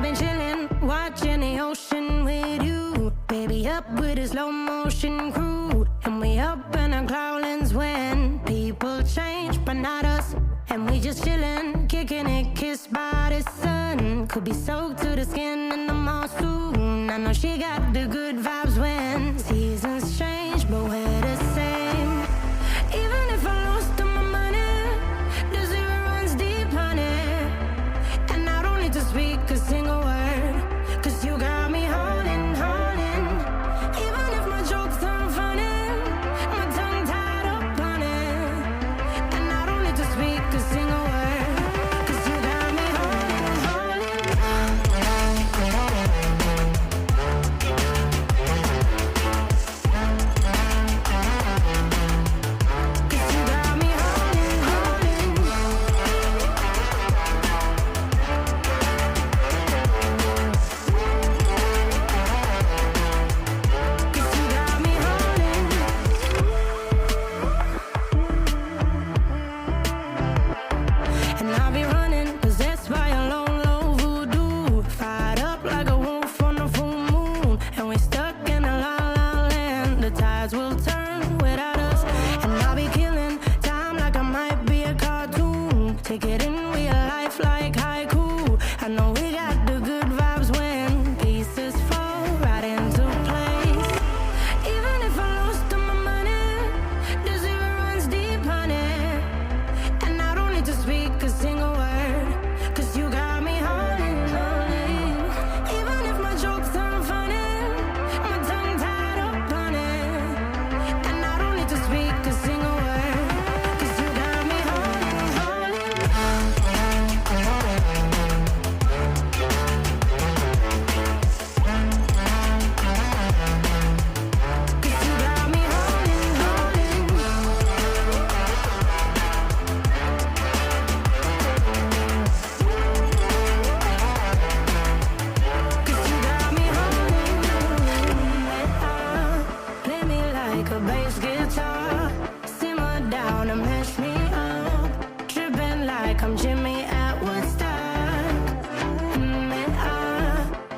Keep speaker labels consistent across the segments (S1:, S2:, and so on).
S1: been chilling, watching the ocean with you. Baby, up with a slow motion crew. And we up in our clouds when people change, but not us. And we just chillin', kicking it, kissed by the sun. Could be soaked to the skin in the mall soon. I know she got the good vibes when seasons change, but we're the same. Even if I lost all my money, the zero runs deep, honey. And I don't need to speak a single word, 'cause you got me holding, holding. Even if my jokes aren't funny, my tongue tied up on it. And I don't need to speak a single word, 'cause you got me holding, holding. 'Cause you got me holding, holding. 'Cause you got me holding. And I'll be running, possessed by a low, low voodoo. Fired up like a wolf on the full moon. And we're stuck in a la la land. The tides will turn without us. And I'll be killing time like I might be a cartoon. Take it in real life like haiku. I know we got the good vibes when pieces fall right into place. Even if I lost all my money, the zero runs deep, honey. And I don't need to speak a single word, 'cause you got me holding, holding. Even if my jokes aren't funny, my tongue tied up on it. And I don't need to speak a single word, 'cause you got me holding, holding. 'Cause you got me holding, holding. 'Cause you got me holding, holding. Play me like a bass guitar, simmer down and mash me up, tripping like I'm Jimmy at Woodstock.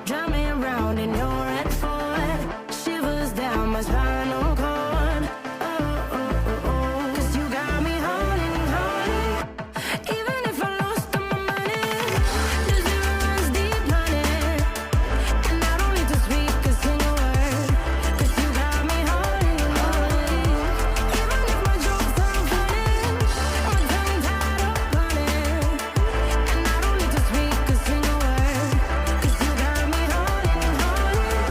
S1: Drive me around in your red Ford, shivers down my spinal cord. Oh, oh, oh, oh. 'Cause you got me holding, holding. Even if I lost all my money, the zero runs deep, honey. And I don't need to speak a single word, 'cause you got me holding, holding. Even if my jokes aren't funny, my tongue tied up on it. And I don't need to speak a single word, 'cause you got me holding, holding.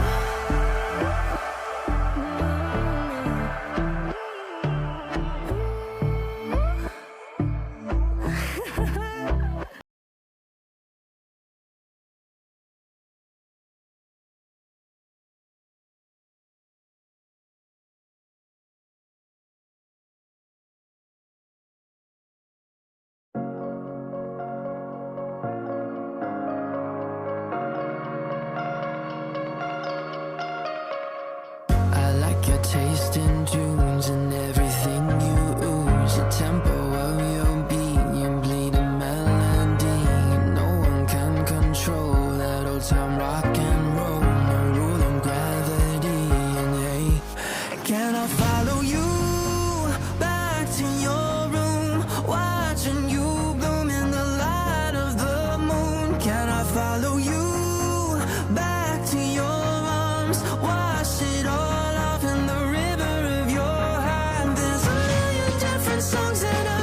S2: I like your taste in tunes and everything you ooze. The tempo of your beat, you bleed a melody. No one can control that old time rock and roll. No rule of gravity. And hey, can I follow you back to your room, watching you bloom in the light of the moon? Can I follow you back to your arms, wash it all off in the river of your heart? There's a million different songs that I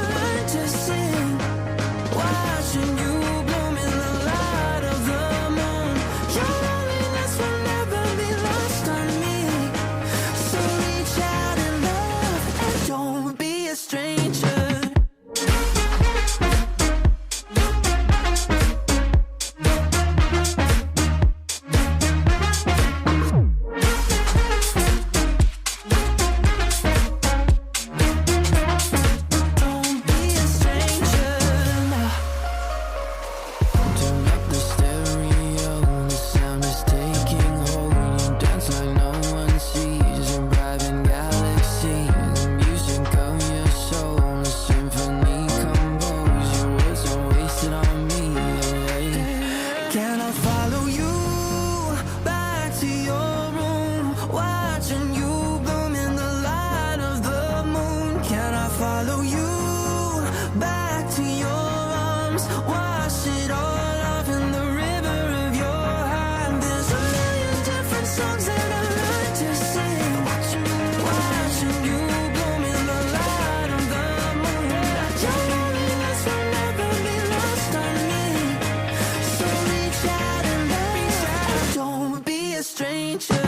S2: stranger.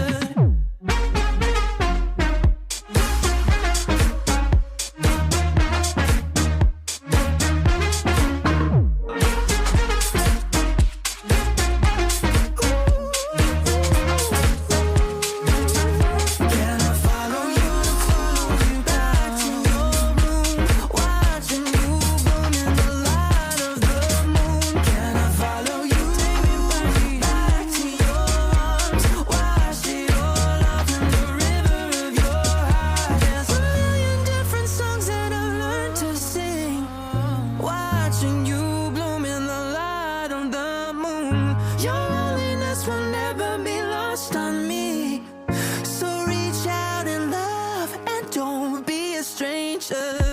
S2: Watching you bloom in the light of the moon. Your loneliness will never be lost on me. So reach out in love and don't be a stranger.